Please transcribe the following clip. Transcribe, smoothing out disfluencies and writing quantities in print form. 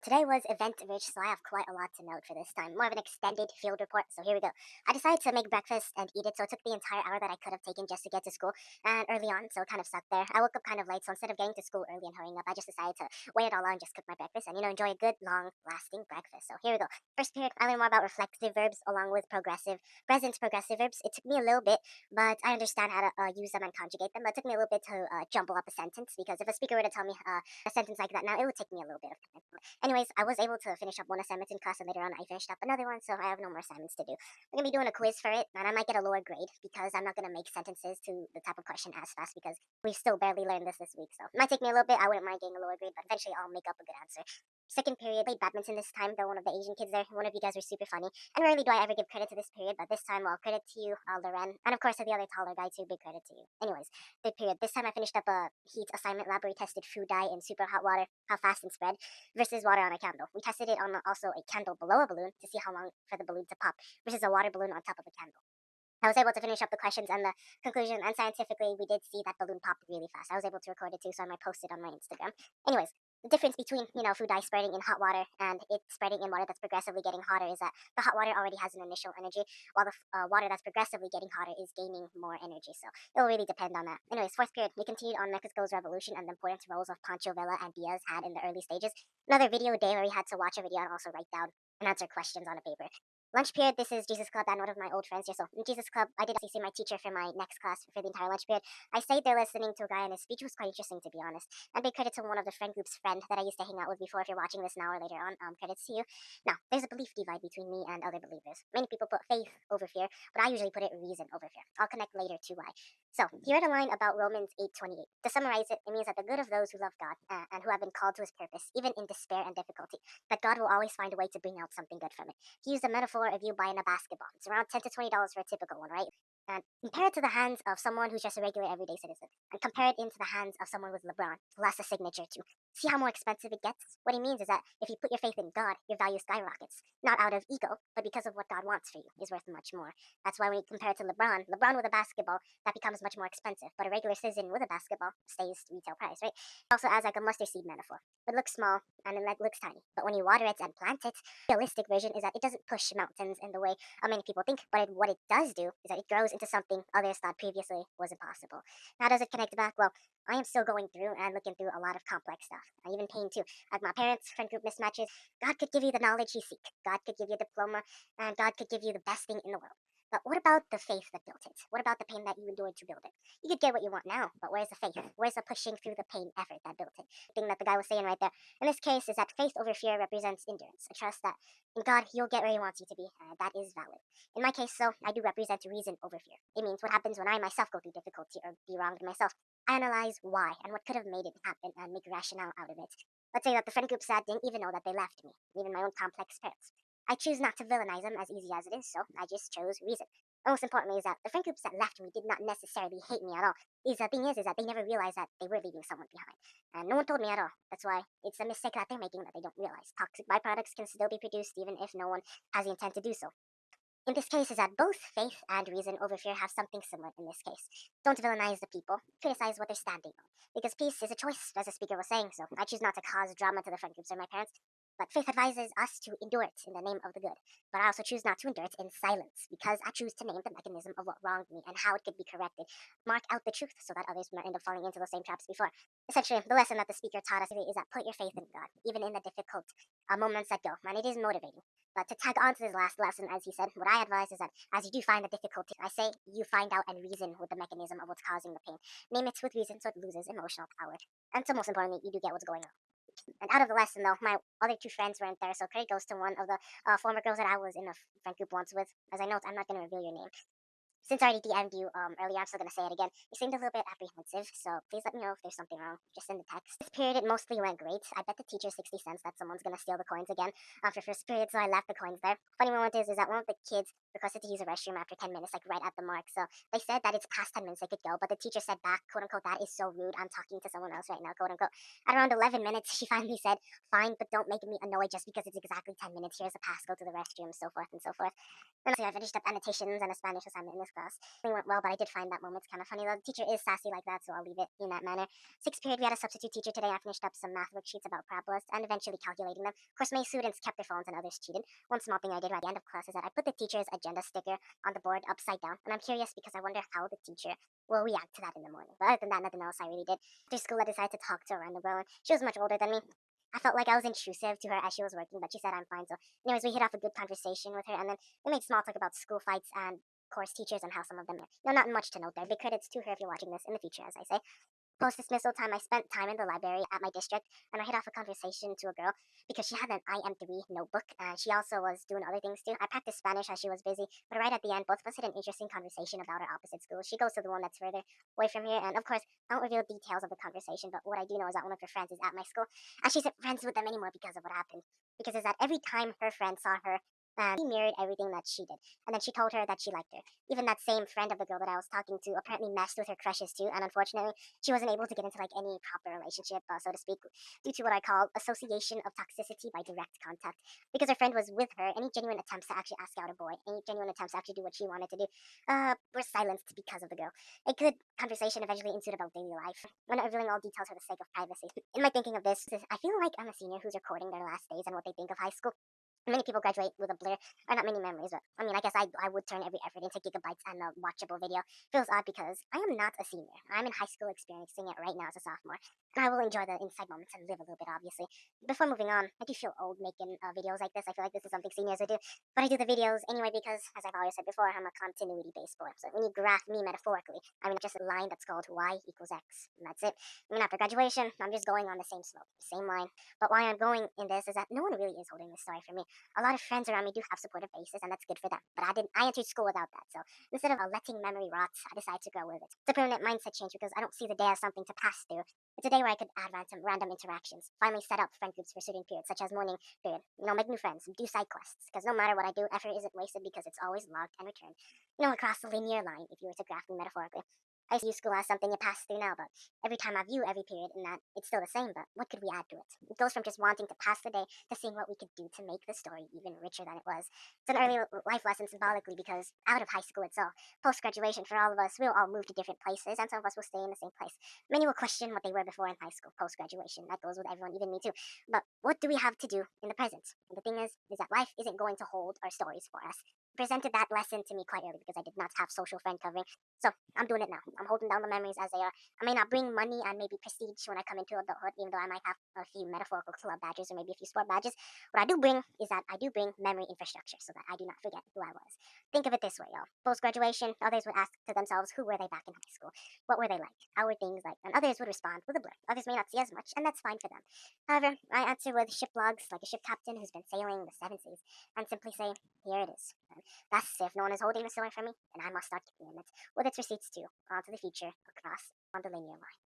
Today was event rich, so I have quite a lot to note for this time. More of an extended field report, so here we go. I decided to make breakfast and eat it, so it took the entire hour that I could have taken just to get to school, and early on, so it kind of sucked there. I woke up kind of late, so instead of getting to school early and hurrying up, I just decided to wait it all out and just cook my breakfast and, enjoy a good, long, lasting breakfast. So here we go. First period, I learned more about reflexive verbs along with present progressive verbs. It took me a little bit, but I understand how to use them and conjugate them, but it took me a little bit to jumble up a sentence because if a speaker were to tell me a sentence like that now, it would take me a little bit of time. Anyways, I was able to finish up one assignment in class, and later on, I finished up another one, so I have no more assignments to do. I'm gonna be doing a quiz for it, and I might get a lower grade because I'm not gonna make sentences to the type of question as fast because we've still barely learned this week. So it might take me a little bit. I wouldn't mind getting a lower grade, but eventually I'll make up a good answer. Second period, played badminton this time, though one of the Asian kids there. One of you guys were super funny. And rarely do I ever give credit to this period, but this time, well, credit to you, Loren. And of course, to the other taller guy, too. Big credit to you. Anyways, third period. This time I finished up a heat assignment lab where we tested food dye in super hot water, how fast and spread versus water on a candle. We tested it on also a candle below a balloon to see how long for the balloon to pop versus a water balloon on top of a candle. I was able to finish up the questions and the conclusion, and scientifically, we did see that balloon pop really fast. I was able to record it too, so I might post it on my Instagram. Anyways, the difference between food dye spreading in hot water and it spreading in water that's progressively getting hotter is that the hot water already has an initial energy, while the water that's progressively getting hotter is gaining more energy. So it'll really depend on that. Anyways, fourth period, we continued on Mexico's revolution and the important roles of Pancho Villa and Diaz had in the early stages. Another video day where we had to watch a video and also write down and answer questions on a paper. Lunch period, this is Jesus Club and one of my old friends here. So in Jesus Club, I did actually see my teacher for my next class for the entire lunch period. I stayed there listening to a guy, and his speech was quite interesting, to be honest. And big credit to one of the friend group's friend that I used to hang out with before. If you're watching this now or later on, credits to you. Now, there's a belief divide between me and other believers. Many people put faith over fear, but I usually put it reason over fear. I'll connect later to why. So here are the line about Romans 8:28. To summarize it, it means that the good of those who love God and who have been called to his purpose, even in despair and difficulty, that God will always find a way to bring out something good from it. He used a metaphor of you buying a basketball. It's around $10 to $20 for a typical one, right? And compare it to the hands of someone who's just a regular everyday citizen. And compare it into the hands of someone with LeBron, who has a signature too. See how more expensive it gets? What he means is that if you put your faith in God, your value skyrockets. Not out of ego, but because of what God wants for you is worth much more. That's why when you compare it to LeBron with a basketball, that becomes much more expensive. But a regular citizen with a basketball stays retail price, right? Also as like a mustard seed metaphor. It looks small and it looks tiny. But when you water it and plant it, the realistic version is that it doesn't push mountains in the way many people think, but what it does do is that it grows into something others thought previously was impossible. How does it connect back? Well, I am still going through and looking through a lot of complex stuff, even pain too. Like my parents, friend group mismatches. God could give you the knowledge you seek. God could give you a diploma, and God could give you the best thing in the world. But what about the faith that built it? What about the pain that you endured to build it? You could get what you want now, but where's the faith? Where's the pushing through the pain effort that built it? The thing that the guy was saying right there. In this case, is that faith over fear represents endurance, a trust that in God you'll get where He wants you to be. That is valid. In my case, so I do represent reason over fear. It means what happens when I myself go through difficulty or be wronged myself. I analyze why and what could have made it happen and make rationale out of it. Let's say that the friend group said didn't even know that they left me, even my own complex parents. I choose not to villainize them as easy as it is, so I just chose reason. Most importantly is that the friend groups that left me did not necessarily hate me at all. The thing is that they never realized that they were leaving someone behind. And no one told me at all. That's why it's a mistake that they're making that they don't realize. Toxic byproducts can still be produced even if no one has the intent to do so. In this case, is that both faith and reason over fear have something similar in this case. Don't villainize the people, criticize what they're standing on. Because peace is a choice, as the speaker was saying, so I choose not to cause drama to the friend groups or my parents. But faith advises us to endure it in the name of the good. But I also choose not to endure it in silence, because I choose to name the mechanism of what wronged me and how it could be corrected. Mark out the truth so that others might end up falling into the same traps before. Essentially, the lesson that the speaker taught us today is that put your faith in God, even in the difficult moments that go. And it is motivating. But to tag on to this last lesson, as he said, what I advise is that as you do find the difficulty, I say you find out and reason with the mechanism of what's causing the pain. Name it with reason so it loses emotional power. And so most importantly, you do get what's going on. And out of the lesson, though, my other two friends weren't there, so credit goes to one of the former girls that I was in a friend group once with. As I note, I'm not going to reveal your name. Since I already DM'd you earlier, I'm still going to say it again. You seemed a little bit apprehensive, so please let me know if there's something wrong. Just in the text. This period, it mostly went great. I bet the teacher 60 cents that someone's going to steal the coins again after first period, so I left the coins there. Funny moment is that one of the kids requested to use a restroom after 10 minutes, like right at the mark. So they said that it's past 10 minutes they could go, but the teacher said back, quote unquote, that is so rude. I'm talking to someone else right now, quote unquote. At around 11 minutes, she finally said, fine, but don't make me annoyed just because it's exactly 10 minutes. Here's a pass, go to the restroom, so forth and so forth. And so I finished up annotations and a Spanish assignment in this science class. It went well, but I did find that moment's kind of funny. The teacher is sassy like that, so I'll leave it in that manner. Sixth period, we had a substitute teacher today. I finished up some math worksheets about parabolas and eventually calculating them. Of course, many students kept their phones and others cheated. One small thing I did at the end of class is that I put the teacher's agenda sticker on the board upside down, and I'm curious because I wonder how the teacher will react to that in the morning. But other than that, nothing else I really did. After school, I decided to talk to a random girl, and she was much older than me. I felt like I was intrusive to her as she was working, but she said I'm fine. So, anyways, we hit off a good conversation with her, and then we made small talk about school fights and course teachers and how some of them are. No, not much to note there. Big credits to her if you're watching this in the future, as I say. Post dismissal time, I spent time in the library at my district, and I hit off a conversation to a girl because she had an IM3 notebook, and she also was doing other things too. I practiced Spanish as she was busy, but right at the end, both of us had an interesting conversation about our opposite schools. She goes to the one that's further away from here, and of course, I won't reveal details of the conversation, but what I do know is that one of her friends is at my school, and she's not friends with them anymore because of what happened. Because is that every time her friend saw her, she mirrored everything that she did, and then she told her that she liked her. Even that same friend of the girl that I was talking to apparently messed with her crushes too, and unfortunately she wasn't able to get into like any proper relationship, so to speak, due to what I call association of toxicity by direct contact. Because her friend was with her, any genuine attempts to actually ask out a boy, any genuine attempts to actually do what she wanted to do, were silenced because of the girl. A good conversation eventually ensued about daily life. I'm not revealing all details for the sake of privacy. In my thinking of this, I feel like I'm a senior who's recording their last days and what they think of high school. Many people graduate with a blur, or not many memories, but I mean, I guess I would turn every effort into gigabytes and a watchable video. Feels odd because I am not a senior. I'm in high school experiencing it right now as a sophomore. And I will enjoy the inside moments and live a little bit, obviously. Before moving on, I do feel old making videos like this. I feel like this is something seniors would do. But I do the videos anyway because, as I've always said before, I'm a continuity-based boy. So when you graph me metaphorically, I mean just a line that's called y equals x. And that's it. I mean, after graduation, I'm just going on the same slope, same line. But why I'm going in this is that no one really is holding this story for me. A lot of friends around me do have supportive bases, and that's good for them. But I didn't. I entered school without that. So instead of letting memory rot, I decided to go with it. It's a permanent mindset change because I don't see the day as something to pass through. It's a day where I could add random interactions. Finally set up friend groups for certain periods, such as morning period. Make new friends, do side quests. Because no matter what I do, effort isn't wasted because it's always logged and returned. Across the linear line, if you were to graph me metaphorically. I used to use school as something you pass through now, but every time I view every period in that, it's still the same, but what could we add to it? It goes from just wanting to pass the day to seeing what we could do to make the story even richer than it was. It's an early life lesson symbolically because out of high school itself, post graduation for all of us, we'll all move to different places, and some of us will stay in the same place. Many will question what they were before in high school, post graduation. That goes with everyone, even me too. But what do we have to do in the present? And the thing is that life isn't going to hold our stories for us. Presented that lesson to me quite early because I did not have social friend covering. So I'm doing it now. I'm holding down the memories as they are. I may not bring money and maybe prestige when I come into adulthood, even though I might have a few metaphorical club badges or maybe a few sport badges. What I do bring is that I do bring memory infrastructure so that I do not forget who I was. Think of it this way, y'all. Post graduation, others would ask to themselves, who were they back in high school? What were they like? How were things like? And others would respond with a blur. Others may not see as much, and that's fine for them. However, I answer with ship logs like a ship captain who's been sailing the seven seas and simply say, here it is. And that's if no one is holding the story from me, then I must start keeping it with its receipts too, onto the future, across on the linear line.